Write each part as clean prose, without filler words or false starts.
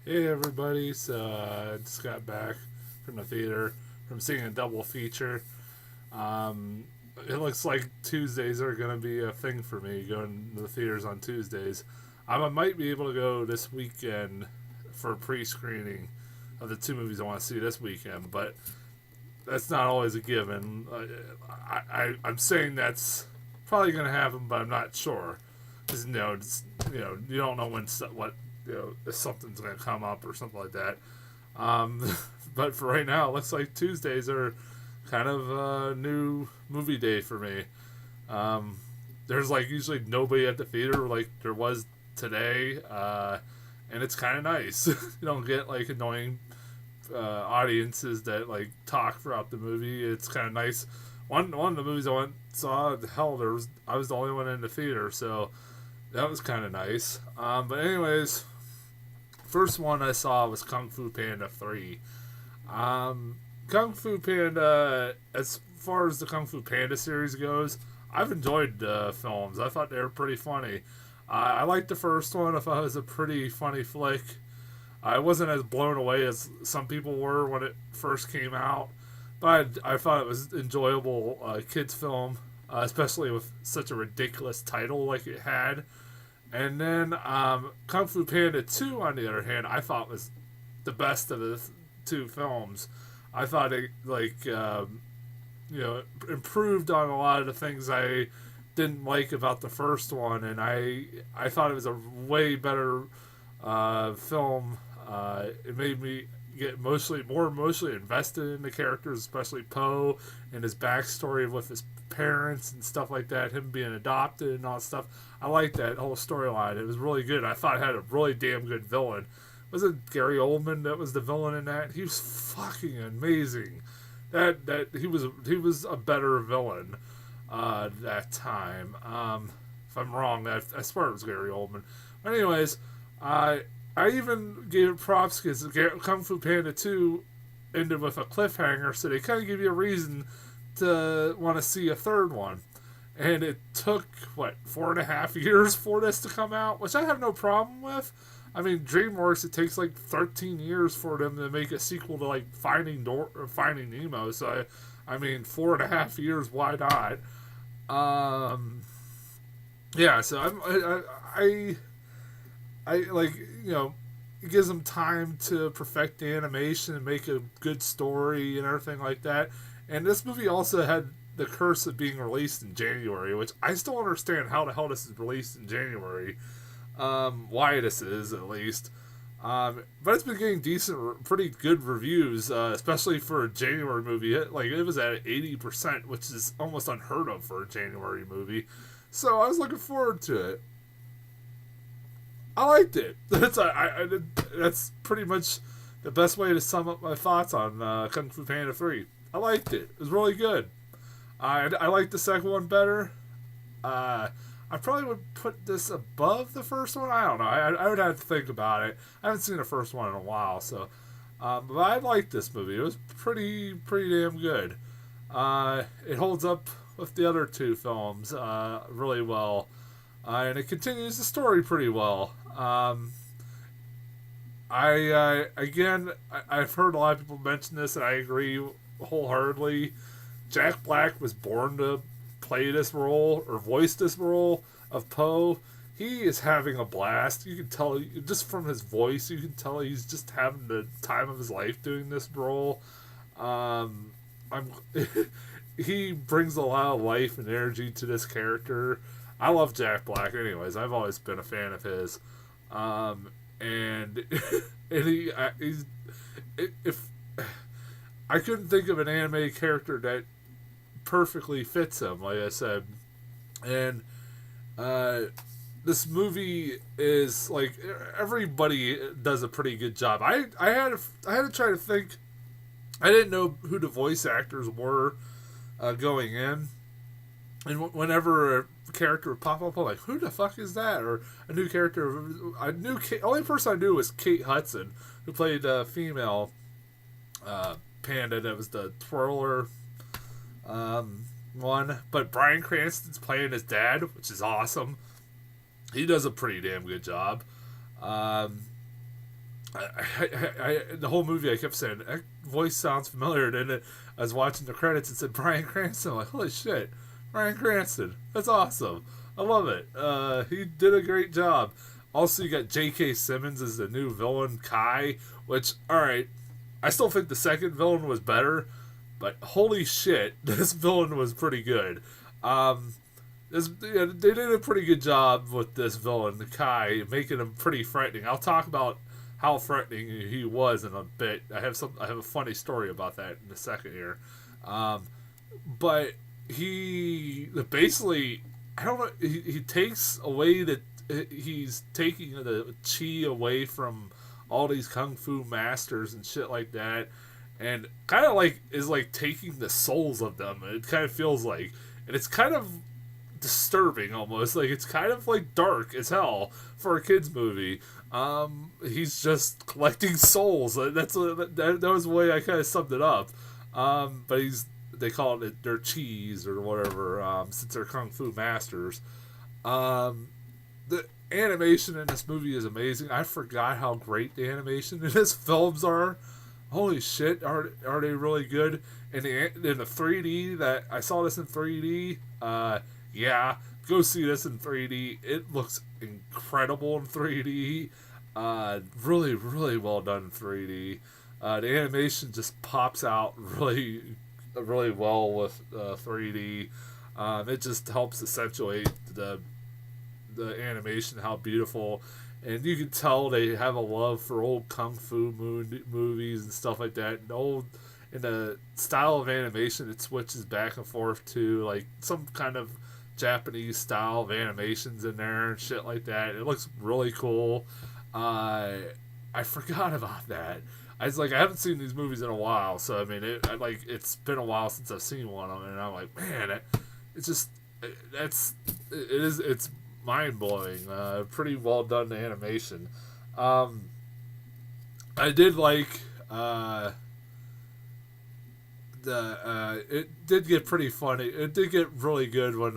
Hey everybody, so I just got back from the theater from seeing a double feature. Um, it looks like Tuesdays are going to be a thing for me, going to the theaters on Tuesdays. I might be able to go this weekend for pre screening of the two movies I want to see this weekend, but that's not always a given. I'm saying that's probably going to happen, but I'm not sure. Because, you don't know what, if something's going to come up or something like that. Um, but for right now, it looks like Tuesdays are kind of a new movie day for me. Um, there's like usually nobody at the theater like there was today, and it's kind of nice. You don't get like annoying audiences that like talk throughout the movie. It's kind of nice. One of the movies I went saw, hell, I was the only one in the theater, so that was kind of nice. But anyways, first one I saw was Kung Fu Panda 3. Kung Fu Panda, as far as the Kung Fu Panda series goes, I've enjoyed the films. I thought they were pretty funny. I liked the first one. I thought it was a pretty funny flick. I wasn't as blown away as some people were when it first came out, but I thought it was enjoyable kids film, especially with such a ridiculous title like it had. And then Kung Fu Panda 2, on the other hand, I thought was the best of the two films. I thought it, improved on a lot of the things I didn't like about the first one, and I thought it was a way better film. It made me get more emotionally invested in the characters, especially Poe and his backstory with his parents and stuff like that, him being adopted and all that stuff. I liked that whole storyline. It was really good. I thought it had a really damn good villain. Was it Gary Oldman that was the villain in that? He was fucking amazing. That he was a better villain that time. If I'm wrong, I swear it was Gary Oldman. But anyways, I even gave it props because Kung Fu Panda 2 ended with a cliffhanger, so they kind of give you a reason to want to see a third one. And it took, 4.5 years for this to come out, which I have no problem with. I mean, DreamWorks, it takes like 13 years for them to make a sequel to like Finding Nemo. So, I mean, 4.5 years, why not? Um, yeah, so I like, it gives them time to perfect the animation and make a good story and everything like that. And this movie also had the curse of being released in January, which I still don't understand how the hell this is released in January. Why this is, at least. But it's been getting pretty good reviews, especially for a January movie. It was at 80%, which is almost unheard of for a January movie. So I was looking forward to it. I liked it. That's pretty much the best way to sum up my thoughts on Kung Fu Panda 3. I liked it. It was really good. I liked the second one better. I probably would put this above the first one. I don't know. I would have to think about it. I haven't seen the first one in a while, so. But I liked this movie. It was pretty damn good. It holds up with the other two films really well. And it continues the story pretty well. I've heard a lot of people mention this, and I agree wholeheartedly. Jack Black was born to play this role or voice this role of Poe. He is having a blast. You can tell just from his voice. You can tell he's just having the time of his life doing this role. I'm he brings a lot of life and energy to this character. I love Jack Black, anyways. I've always been a fan of his, and he's if I couldn't think of an anime character that perfectly fits him, like I said, and uh, this movie is like everybody does a pretty good job. I had to try to think. I didn't know who the voice actors were going in, and whenever a character would pop up, I'm like, who the fuck is that? Or a new character. Only person I knew was Kate Hudson, who played a female panda that was the twirler one. But Bryan Cranston's playing his dad, which is awesome. He does a pretty damn good job. the whole movie I kept saying that voice sounds familiar. And then I was watching the credits and said Bryan Cranston. I'm like, holy shit, Bryan Cranston, that's awesome. I love it. He did a great job. Also, you got J.K. Simmons as the new villain, Kai. Which, all right, I still think the second villain was better, but holy shit, this villain was pretty good. They did a pretty good job with this villain, Kai, making him pretty frightening. I'll talk about how threatening he was in a bit. I have a funny story about that in a second here. Um, but he basically, I don't know. He takes away he's taking the chi away from all these kung fu masters and shit like that, and kind of like is like taking the souls of them. It kind of feels like, and it's kind of disturbing almost. Like it's kind of like dark as hell for a kids movie. He's just collecting souls. That was the way I kind of summed it up. But they call it their cheese or whatever. Since they're kung fu masters. The animation in this movie is amazing. I forgot how great the animation in his films are. Holy shit, are they really good? In the 3D, that I saw this in 3D. Yeah, go see this in 3D. It looks incredible in 3D. Really, really well done in 3D. The animation just pops out really, really well with 3D. It just helps accentuate the animation, how beautiful, and you can tell they have a love for old kung fu movies and stuff like that. And in the style of animation, it switches back and forth to like some kind of Japanese style of animations in there and shit like that. It looks really cool. I forgot about that. I was like, I haven't seen these movies in a while, so I mean, it's been a while since I've seen one of them, and I'm like, man, it's mind blowing. Pretty well done animation. I did like it did get pretty funny. It did get really good when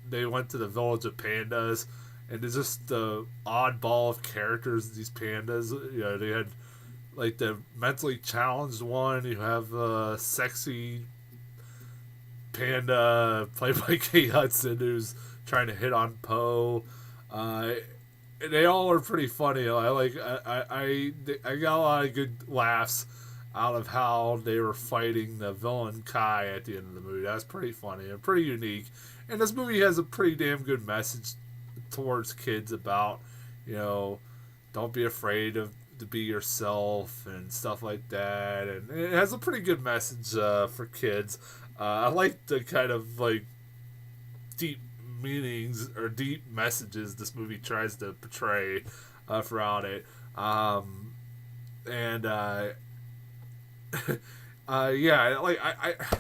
they went to the village of pandas, and it's just the oddball of characters. These pandas, they had like the mentally challenged one. You have a sexy panda played by Kate Hudson who's trying to hit on Poe. They all are pretty funny. I got a lot of good laughs out of how they were fighting the villain Kai at the end of the movie. That's pretty funny and pretty unique. And this movie has a pretty damn good message towards kids about, don't be afraid to be yourself and stuff like that. And it has a pretty good message for kids. I like the kind of like deep meanings or deep messages this movie tries to portray throughout it.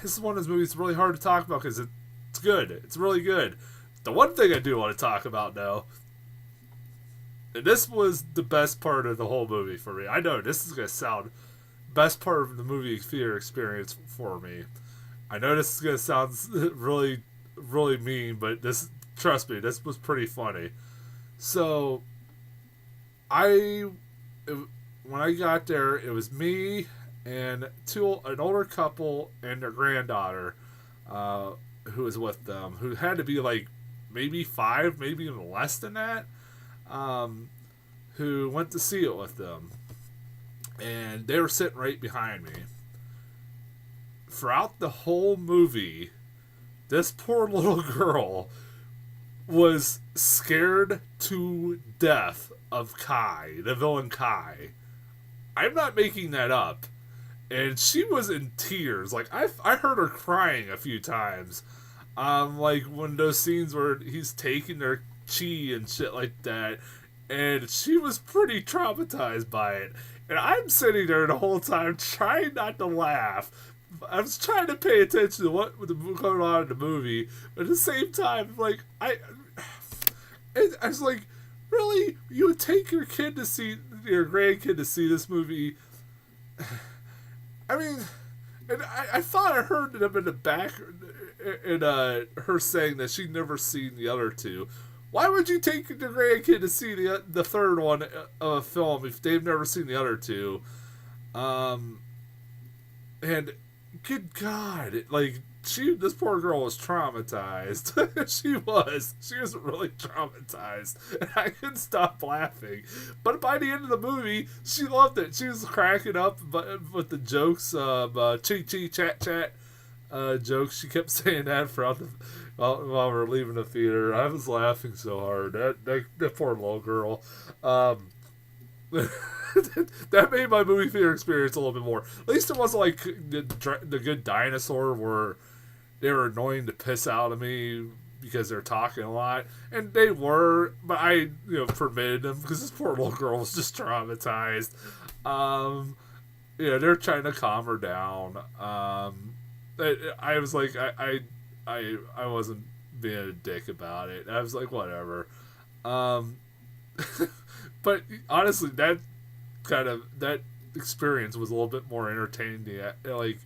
This is one of those movies that's really hard to talk about because it's good. It's really good. The one thing I do want to talk about now, and this was the best part of the whole movie for me. I know this is going to sound best part of the movie theater experience for me. I know this is going to sound really, really mean, but trust me, this was pretty funny. So, when I got there, it was me and an older couple and their granddaughter, who was with them, who had to be like maybe 5, maybe even less than that, who went to see it with them. And they were sitting right behind me. Throughout the whole movie, this poor little girl was scared to death of Kai, the villain Kai. I'm not making that up. And she was in tears. Like, I heard her crying a few times. Like, when those scenes where he's taking their chi and shit like that. And she was pretty traumatized by it. And I'm sitting there the whole time trying not to laugh. I was trying to pay attention to what was going on in the movie. But at the same time, like, I was like, really? You would take your grandkid to see this movie? I mean, and I thought I heard them in the back, and her saying that she'd never seen the other two, Why would you take your grandkid to see the third one of a film if they've never seen the other two? And good God, like this poor girl was traumatized. She was really traumatized, and I couldn't stop laughing. But by the end of the movie, she loved it. She was cracking up, but with the jokes, chee chee chat chat, jokes. She kept saying that throughout while we were leaving the theater. I was laughing so hard. That poor little girl. That made my movie theater experience a little bit more. At least it wasn't like the Good Dinosaur where they were annoying to piss out of me because they're talking a lot, and they were, but I permitted them because this poor little girl was just traumatized. They're trying to calm her down. I was like, I wasn't being a dick about it. I was like, whatever. But honestly, that experience was a little bit more entertaining. Like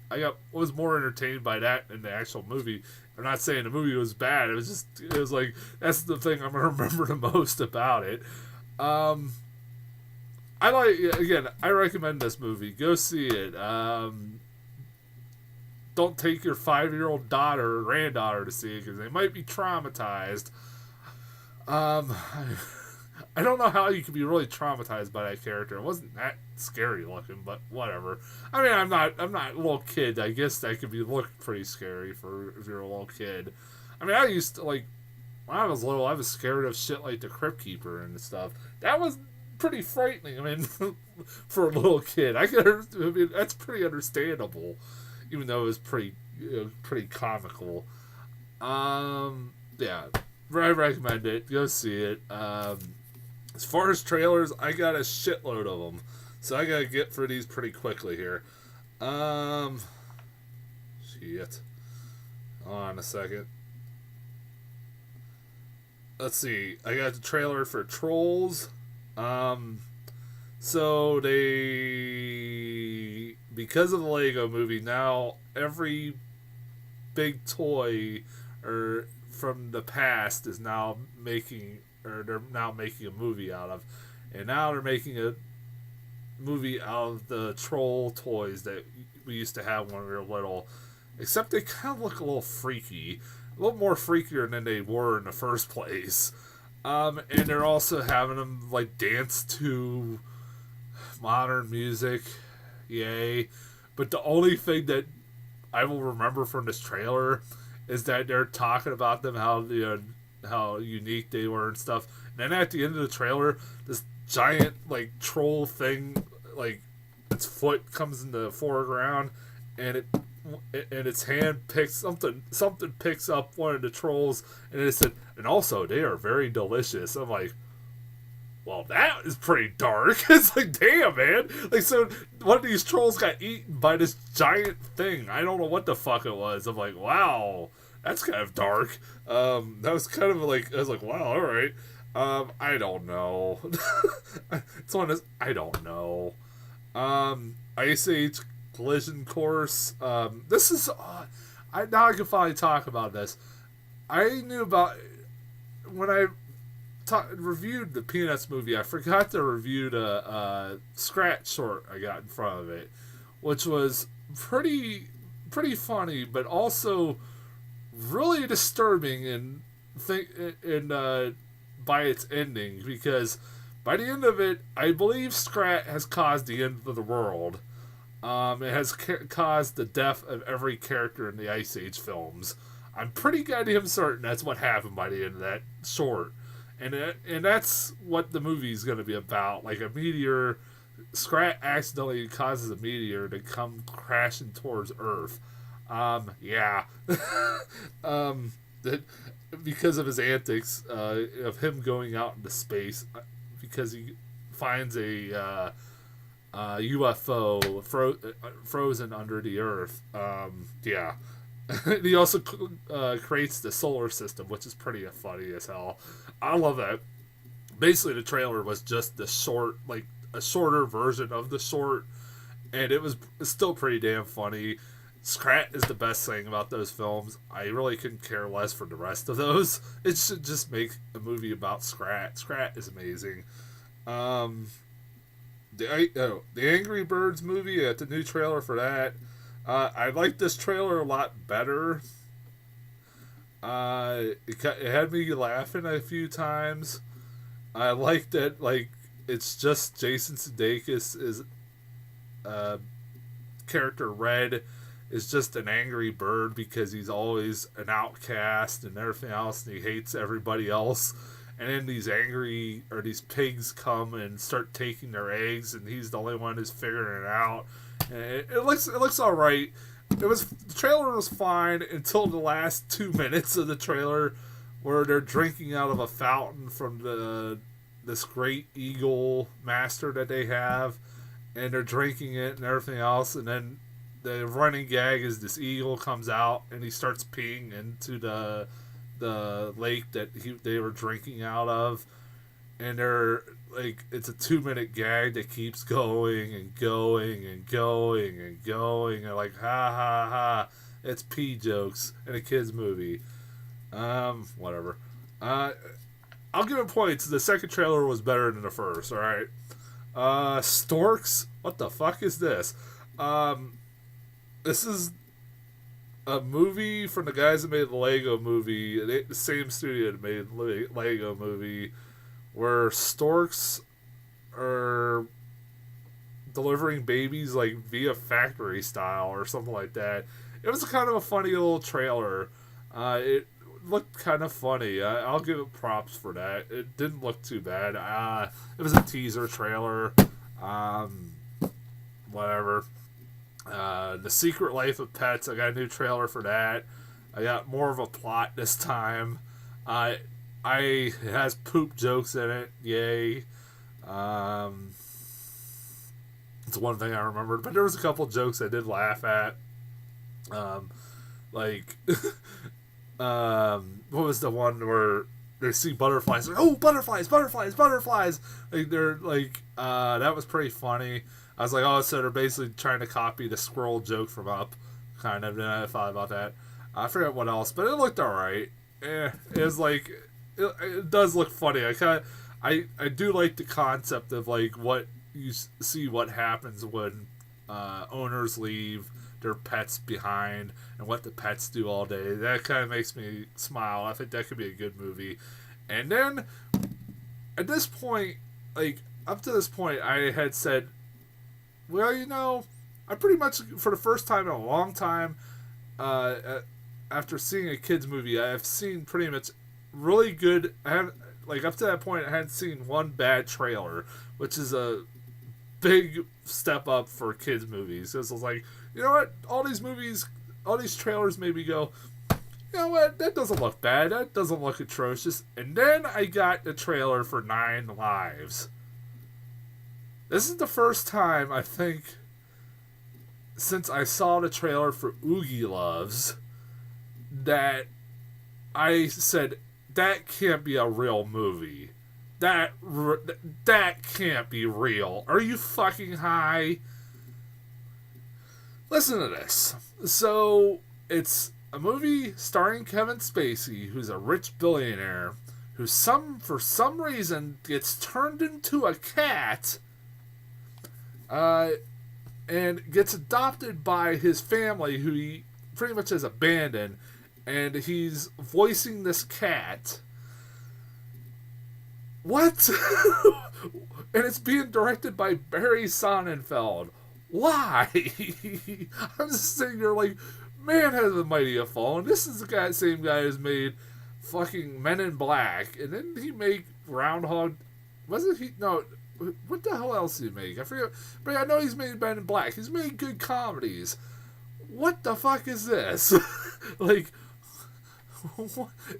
was more entertained by that than the actual movie. I'm not saying the movie was bad. It was like that's the thing I'm gonna remember the most about it. I recommend this movie. Go see it. Don't take your 5-year-old daughter or granddaughter to see it because they might be traumatized. I don't know how you could be really traumatized by that character. It wasn't that scary looking, but whatever. I mean, I'm not a little kid. I guess that could look pretty scary if you're a little kid. I mean, I used to, like, when I was little, I was scared of shit like the Crypt Keeper and stuff. That was pretty frightening. I mean, for a little kid, that's pretty understandable, even though it was pretty comical. Yeah, I recommend it. Go see it. As far as trailers, I got a shitload of them, so I gotta get through these pretty quickly here. Shit. Hold on a second. Let's see. I got the trailer for Trolls. So because of the Lego movie, now every big toy from the past is now they're now making a movie out of. And now they're making a movie out of the troll toys that we used to have when we were little. Except they kind of look a little freaky. A little more freakier than they were in the first place. And they're also having them like dance to modern music. Yay. But the only thing that I will remember from this trailer is that they're talking about them, how unique they were and stuff. And then at the end of the trailer, this giant like troll thing, like its foot comes in the foreground, and its hand picks picks up one of the trolls, and it said, and also they are very delicious. I'm like, well, that is pretty dark. It's like, damn, man. Like, so one of these trolls got eaten by this giant thing. I don't know what the fuck it was. I'm like, wow, that's kind of dark. That was kind of like, I was like, wow, all right. I don't know. It's one of those, I don't know. Ice Age Collision Course. This is, now I can finally talk about this. I knew about, when I reviewed the Peanuts movie, I forgot to review the Scratch short I got in front of it, which was pretty funny, but also really disturbing by its ending, because by the end of it, I believe Scrat has caused the end of the world. It has caused the death of every character in the Ice Age films. I'm pretty goddamn certain that's what happened by the end of that short. And that's what the movie's going to be about. Like a meteor, Scrat accidentally causes a meteor to come crashing towards Earth. Yeah. Because of his antics, of him going out into space, because he finds a UFO frozen under the Earth. Yeah. He also creates the solar system, which is pretty funny as hell. I love that. Basically, the trailer was just the short, like a shorter version of the short, and it was still pretty damn funny. Scrat is the best thing about those films. I really couldn't care less for the rest of those. It should just make a movie about Scrat. Scrat is amazing. The Angry Birds movie, the new trailer for that. I like this trailer a lot better. It had me laughing a few times. I like that, like, it's just Jason Sudeikis is character Red is just an angry bird because he's always an outcast and everything else, and he hates everybody else. And then these pigs come and start taking their eggs, and he's the only one who's figuring it out. And it looks all right. The trailer was fine until the last 2 minutes of the trailer, where they're drinking out of a fountain from this great eagle master that they have, and they're drinking it and everything else, and then the running gag is this eagle comes out and he starts peeing into the lake that they were drinking out of, and they're like, it's a 2 minute gag that keeps going and going and going and going, and like, ha ha ha, it's pee jokes in a kids movie. Whatever. I'll give it points. The second trailer was better than the first. All right. Storks. What the fuck is this? This is a movie from the guys that made the Lego movie. The same studio that made the Lego movie, where storks are delivering babies like via factory style or something like that. It was kind of a funny little trailer. It looked kind of funny. I'll give it props for that. It didn't look too bad. It was a teaser trailer. Whatever. The Secret Life of Pets. I got a new trailer for that. I got more of a plot this time. It has poop jokes in it. Yay. It's one thing I remembered, but there was a couple jokes I did laugh at. Like, what was the one where they see butterflies? Like, oh, butterflies, butterflies, butterflies! Like, they're like, that was pretty funny. I was like, oh, so they're basically trying to copy the squirrel joke from Up, kind of. And I thought about that. I forget what else, but it looked alright. It was like, it does look funny. I do like the concept of like what you see what happens when owners leave their pets behind and what the pets do all day. That kind of makes me smile. I think that could be a good movie. And then at this point, like up to this point, I had said, well, you know, I pretty much, for the first time in a long time, after seeing a kids movie, I've seen pretty much really good. I haven't, like, up to that point, I hadn't seen one bad trailer, which is a big step up for kids movies. Because I was like, you know what, all these trailers made me go, you know what, that doesn't look bad, that doesn't look atrocious. And then I got the trailer for 9 Lives. This is the first time, I think, since I saw the trailer for Oogie Loves, that I said, that can't be a real movie. That can't be real. Are you fucking high? Listen to this. So, it's a movie starring Kevin Spacey, who's a rich billionaire, who for some reason gets turned into a cat, and gets adopted by his family, who he pretty much has abandoned, and he's voicing this cat. What? And it's being directed by Barry Sonnenfeld. Why? I'm just sitting there like, man, has the mighty have fallen. This is the same guy who's made fucking Men in Black, and then he made Groundhog. Wasn't he? No. What the hell else did he make? I forget. But I know he's made Men in Black. He's made good comedies. What the fuck is this? Like,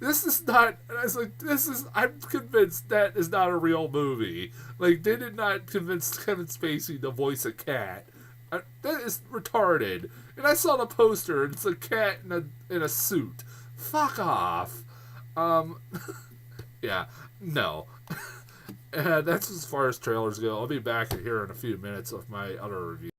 this is not. I was like, I'm convinced that is not a real movie. Like, they did not convince Kevin Spacey to voice a cat. That is retarded. And I saw the poster, and it's a cat in a suit. Fuck off. Yeah, no. That's as far as trailers go. I'll be back here in a few minutes with my other review.